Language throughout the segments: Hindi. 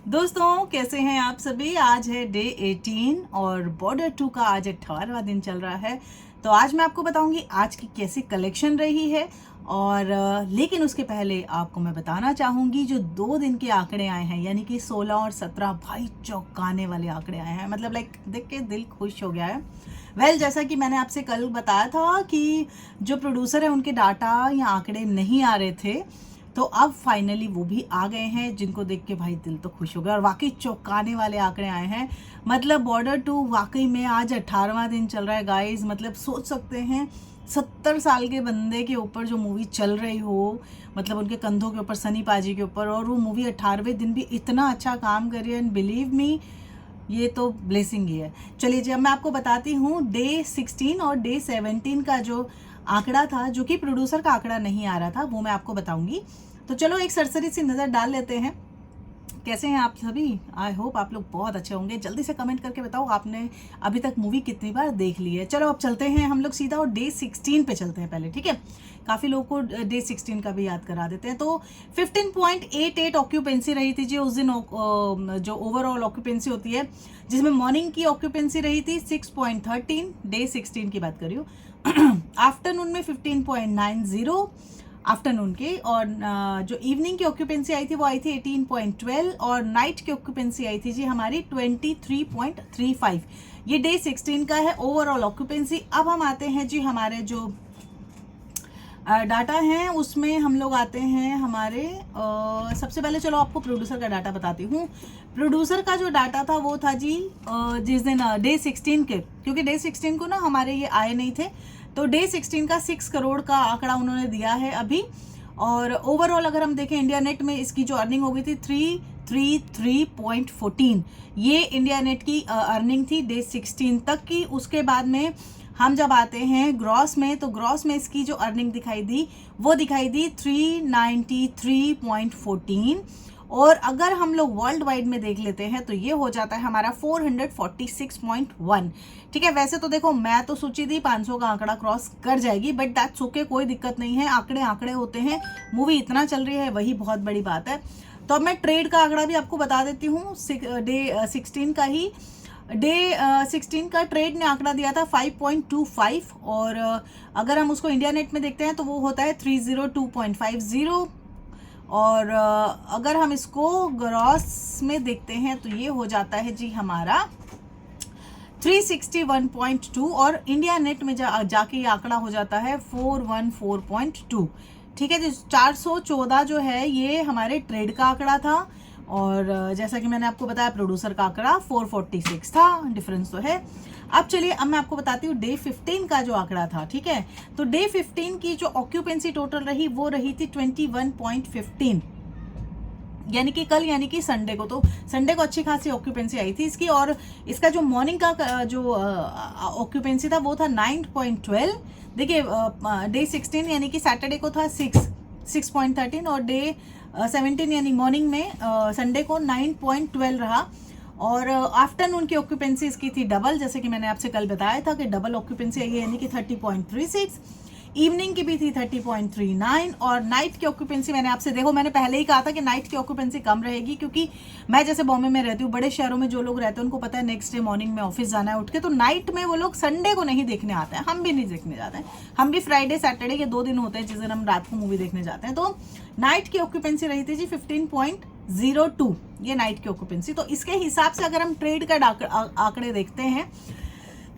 दोस्तों कैसे हैं आप सभी। आज है डे 18 और बॉर्डर 2 का आज 18वां दिन चल रहा है। तो आज मैं आपको बताऊंगी आज की कैसी कलेक्शन रही है। और लेकिन उसके पहले आपको मैं बताना चाहूंगी जो 2 दिन के आंकड़े आए हैं यानी कि 16 और 17 भाई चौंकाने वाले आंकड़े आए हैं। मतलब लाइक देख के दिल खुश हो गया है। जैसा कि मैंने आपसे कल बताया था कि जो प्रोड्यूसर है उनके डाटा या आंकड़े नहीं आ रहे थे, तो अब फाइनली वो भी आ गए हैं, जिनको देख के भाई दिल तो खुश हो गया। और वाकई चौंकाने वाले आंकड़े आए हैं। मतलब बॉर्डर 2 वाकई में आज 18वां दिन चल रहा है गाइस। मतलब सोच सकते हैं 70 साल के बंदे के ऊपर जो मूवी चल रही हो, मतलब उनके कंधों के ऊपर, सनी पाजी के ऊपर, और वो मूवी 18वें दिन भी इतना अच्छा काम कर रही है। एंड बिलीव मी, ये तो ब्लेसिंग ही है। चलिए जी, अब मैं आपको बताती हूँ डे 16 और डे 17 का जो आंकड़ा था, जो कि प्रोड्यूसर का आंकड़ा नहीं आ रहा था, वो मैं आपको बताऊंगी। तो चलो एक सरसरी सी नज़र डाल लेते हैं। कैसे हैं आप सभी? आई होप आप लोग बहुत अच्छे होंगे। जल्दी से कमेंट करके बताओ आपने अभी तक मूवी कितनी बार देख ली है। चलो अब चलते हैं हम लोग सीधा, और डे 16 पे चलते हैं पहले, ठीक है। काफ़ी लोगों को डे 16 का भी याद करा देते हैं। तो 15.88 ऑक्यूपेंसी रही थी जी उस दिन। जो ओवरऑल ऑक्यूपेंसी होती है, जिसमें मॉर्निंग की ऑक्यूपेंसी रही थी 6.13, डे 16 की बात कर रही हूँ। आफ्टरनून में 15.90 आफ्टरनून की, और जो इवनिंग की ऑक्यूपेंसी आई थी वो आई थी 18.12, और नाइट की ऑक्यूपेंसी आई थी जी हमारी 23.35। ये डे 16 का है ओवरऑल ऑक्यूपेंसी। अब हम आते हैं जी हमारे जो डाटा हैं, उसमें हम लोग आते हैं हमारे सबसे पहले चलो आपको प्रोड्यूसर का डाटा बताती हूँ। प्रोड्यूसर का जो डाटा था वो था जी जिस दिन डे 16 के, क्योंकि डे 16 को ना हमारे ये आए नहीं थे, तो डे 16 का 6 करोड़ का आंकड़ा उन्होंने दिया है अभी। और ओवरऑल अगर हम देखें इंडिया नेट में इसकी जो अर्निंग हो गई थी 333.14, ये इंडिया नेट की अर्निंग थी डे 16 तक की। उसके बाद में हम जब आते हैं ग्रॉस में, तो ग्रॉस में इसकी जो अर्निंग दिखाई दी वो दिखाई दी 393.14। और अगर हम लोग वर्ल्ड वाइड में देख लेते हैं तो ये हो जाता है हमारा 446.1। ठीक है, वैसे तो देखो मैं तो सोची थी 500 का आंकड़ा क्रॉस कर जाएगी, बट दैट्स ओके, कोई दिक्कत नहीं है। आंकड़े आंकड़े होते हैं, मूवी इतना चल रही है वही बहुत बड़ी बात है। तो अब मैं ट्रेड का आंकड़ा भी आपको बता देती हूँ। डे 16 का ही, डे 16 का ट्रेड ने आंकड़ा दिया था 5.25, और अगर हम उसको इंडिया नेट में देखते हैं तो वो होता है 302.50। और अगर हम इसको ग्रॉस में देखते हैं तो ये हो जाता है जी हमारा 361.2, और इंडिया नेट में जाके ये आंकड़ा हो जाता है 414.2। ठीक है जी, 414 जो है ये हमारे ट्रेड का आंकड़ा था, और जैसा कि मैंने आपको बताया प्रोड्यूसर का आंकड़ा 446 था। डिफरेंस तो है। अब चलिए, अब मैं आपको बताती हूँ डे 15 का जो आंकड़ा था। ठीक है, तो डे 15 की जो ऑक्यूपेंसी टोटल रही वो रही थी 21.15, यानी कि कल, यानी कि संडे को। तो संडे को अच्छी खासी ऑक्यूपेंसी आई थी इसकी। और इसका जो मॉर्निंग का जो ऑक्यूपेंसी था वो था 9.12। देखिए डे 16 यानी कि सैटरडे को था 6.13, और डे 17 यानी मॉर्निंग में संडे को 9.12 रहा। और आफ्टरनून की ऑक्यूपेंसी इसकी थी डबल, जैसे कि मैंने आपसे कल बताया था कि डबल ऑक्यूपेंसी आई है, यानी कि 30.36। इवनिंग की भी थी 30.39, और नाइट की ऑक्यूपेंसी मैंने आपसे, देखो मैंने पहले ही कहा था कि नाइट की ऑक्यूपेंसी कम रहेगी, क्योंकि मैं जैसे बॉम्बे में रहती हूँ, बड़े शहरों में जो लोग रहते हैं उनको पता है नेक्स्ट डे मॉर्निंग में ऑफिस जाना है उठ के, तो नाइट में वो लोग संडे को नहीं देखने आते हैं। हम भी नहीं देखने जाते हैं, हम भी फ्राइडे सैटरडे के 2 दिन होते हैं जिस दिन हम रात को मूवी देखने जाते हैं। तो नाइट की ऑक्यूपेंसी रही थी जी 15.02, ये नाइट की ऑक्यूपेंसी। तो इसके हिसाब से अगर हम ट्रेड का आंकड़े देखते हैं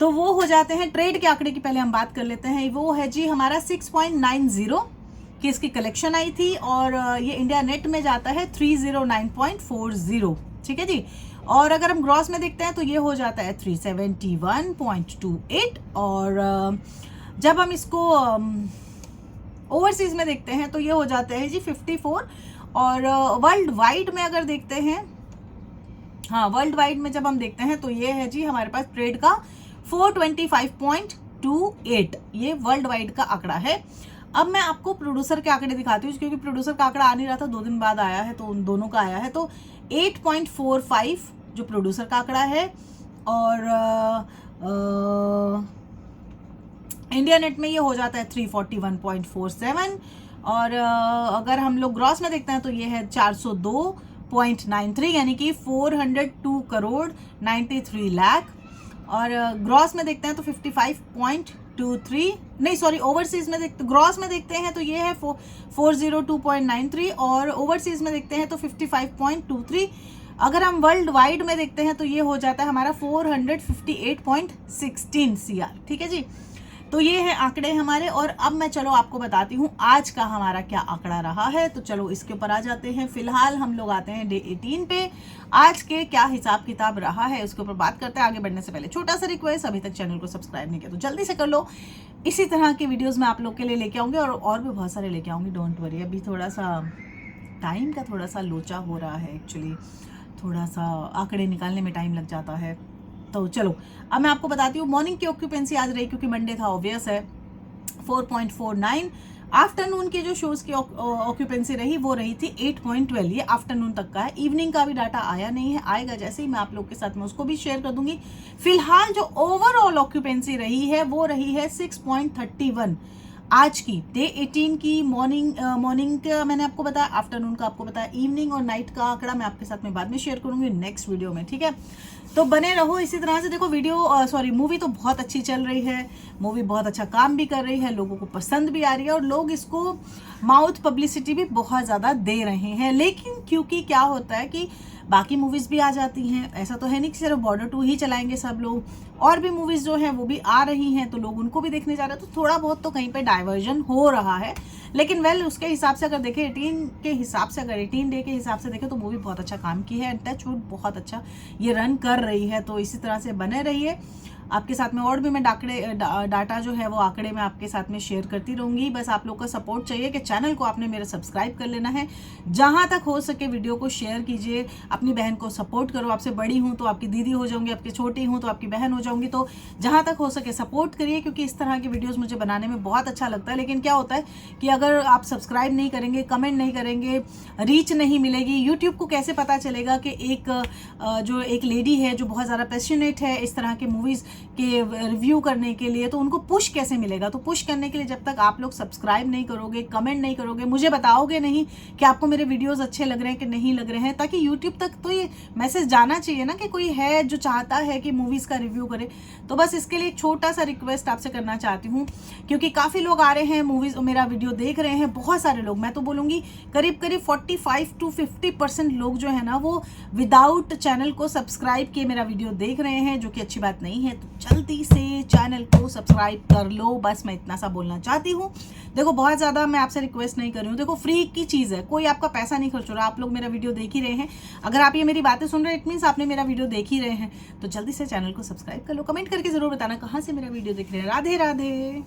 तो वो हो जाते हैं, ट्रेड के आंकड़े की पहले हम बात कर लेते हैं। वो है जी हमारा 6.90 की इसकी कलेक्शन आई थी, और ये इंडिया नेट में जाता है 309.40। ठीक है जी। और अगर हम ग्रॉस में देखते हैं तो ये हो जाता है 371.28, और जब हम इसको ओवरसीज में देखते हैं तो ये हो जाता है जी 54। और वर्ल्ड वाइड में अगर देखते हैं, हाँ वर्ल्ड वाइड में जब हम देखते हैं तो ये है जी हमारे पास ट्रेड का 425.28, ये वर्ल्ड वाइड का आंकड़ा है। अब मैं आपको प्रोड्यूसर के आंकड़े दिखाती हूँ, क्योंकि प्रोड्यूसर का आंकड़ा आ नहीं रहा था, 2 दिन बाद आया है, तो उन दोनों का आया है। तो 8.45 जो प्रोड्यूसर का आंकड़ा है, और इंडिया नेट में ये हो जाता है 341.47। और अगर हम लोग ग्रॉस में देखते हैं तो ये है 402 402.93 यानी कि 402 करोड़ 93 लाख। और ग्रॉस में देखते हैं तो 55.23, नहीं सॉरी ओवरसीज में देखते, ग्रॉस में देखते हैं तो ये है 402.93 और ओवरसीज में देखते हैं तो 55.23। अगर हम वर्ल्ड वाइड में देखते हैं तो ये हो जाता है हमारा 458.16 CR। ठीक है जी, तो ये है आंकड़े हमारे। और अब मैं चलो आपको बताती हूँ आज का हमारा क्या आंकड़ा रहा है, तो चलो इसके ऊपर आ जाते हैं। फिलहाल हम लोग आते हैं डे 18 पे, आज के क्या हिसाब किताब रहा है उसके ऊपर बात करते हैं। आगे बढ़ने से पहले छोटा सा रिक्वेस्ट, अभी तक चैनल को सब्सक्राइब नहीं किया तो जल्दी से कर लो। इसी तरह के वीडियोज़ मैं आप लोग के लिए लेके आऊँगी और भी बहुत सारे लेके आऊँगी, डोंट वरी। अभी थोड़ा सा टाइम का थोड़ा सा लोचा हो रहा है, एक्चुअली थोड़ा सा आंकड़े निकालने में टाइम लग जाता है। तो चलो अब मैं आपको बताती हूँ मॉर्निंग की ऑक्यूपेंसी आज रही, क्योंकि मंडे था ऑब्वियस है, 4.49। आफ्टरनून के जो शोज की ऑक्यूपेंसी रही वो रही थी 8.12, ये आफ्टरनून तक का है। इवनिंग का भी डाटा आया नहीं है, आएगा जैसे ही मैं आप लोग के साथ में उसको भी शेयर कर दूंगी। फिलहाल जो ओवरऑल ऑक्यूपेंसी रही है वो रही है 6.31 आज की डे 18 की। मॉर्निंग का मैंने आपको बताया, आफ्टरनून का आपको बताया, इवनिंग और नाइट का आंकड़ा मैं आपके साथ में बाद में शेयर करूंगी नेक्स्ट वीडियो में। ठीक है, तो बने रहो इसी तरह से। देखो मूवी तो बहुत अच्छी चल रही है, मूवी बहुत अच्छा काम भी कर रही है, लोगों को पसंद भी आ रही है और लोग इसको माउथ पब्लिसिटी भी बहुत ज़्यादा दे रहे हैं। लेकिन क्योंकि क्या होता है कि बाकी मूवीज़ भी आ जाती हैं, ऐसा तो है नहीं कि सिर्फ बॉर्डर 2 ही चलाएंगे सब लोग, और भी मूवीज़ जो हैं वो भी आ रही हैं, तो लोग उनको भी देखने जा रहे हैं, तो थोड़ा बहुत तो कहीं पे डाइवर्जन हो रहा है। लेकिन उसके हिसाब से अगर देखें 18 के हिसाब से, अगर 18 डे के हिसाब से देखें तो मूवी बहुत अच्छा काम की है, टच वुड बहुत अच्छा ये रन कर रही है। तो इसी तरह से बने रहिए, आपके साथ में और भी मैं डाटा जो है वो आंकड़े में आपके साथ में शेयर करती रहूँगी। बस आप लोग का सपोर्ट चाहिए कि चैनल को आपने मेरा सब्सक्राइब कर लेना है, जहाँ तक हो सके वीडियो को शेयर कीजिए, अपनी बहन को सपोर्ट करो। आपसे बड़ी हूँ तो आपकी दीदी हो जाऊँगी, आपकी छोटी हूँ तो आपकी बहन हो जाऊँगी, तो जहाँ तक हो सके सपोर्ट करिए, क्योंकि इस तरह की वीडियोज़ मुझे बनाने में बहुत अच्छा लगता है। लेकिन क्या होता है कि अगर आप सब्सक्राइब नहीं करेंगे, कमेंट नहीं करेंगे, रीच नहीं मिलेगी, यूट्यूब को कैसे पता चलेगा कि एक लेडी है जो बहुत ज़्यादा पैशनेट है इस तरह के मूवीज़ के रिव्यू करने के लिए, तो उनको पुश कैसे मिलेगा? तो पुश करने के लिए जब तक आप लोग सब्सक्राइब नहीं करोगे, कमेंट नहीं करोगे, मुझे बताओगे नहीं कि आपको मेरे वीडियोस अच्छे लग रहे हैं कि नहीं लग रहे हैं, ताकि यूट्यूब तक तो ये मैसेज जाना चाहिए ना कि कोई है जो चाहता है कि मूवीज़ का रिव्यू करे। तो बस इसके लिए एक छोटा सा रिक्वेस्ट आपसे करना चाहती हूँ, क्योंकि काफ़ी लोग आ रहे हैं मूवीज़ मेरा वीडियो देख रहे हैं, बहुत सारे लोग, मैं तो बोलूँगी करीब 45 to 50% लोग जो है ना वो विदाउट चैनल को सब्सक्राइब किए मेरा वीडियो देख रहे हैं, जो कि अच्छी बात नहीं है। तो जल्दी से चैनल को सब्सक्राइब कर लो, बस मैं इतना सा बोलना चाहती हूँ। देखो बहुत ज़्यादा मैं आपसे रिक्वेस्ट नहीं कर रही हूँ, देखो फ्री की चीज़ है, कोई आपका पैसा नहीं खर्च हो रहा, आप लोग मेरा वीडियो देख ही रहे हैं। अगर आप ये मेरी बातें सुन रहे हैं इट मीन्स आपने मेरा वीडियो देख ही रहे हैं, तो जल्दी से चैनल को सब्सक्राइब कर लो। कमेंट करके ज़रूर बताना कहाँ से मेरा वीडियो देख रहे हैं। राधे राधे।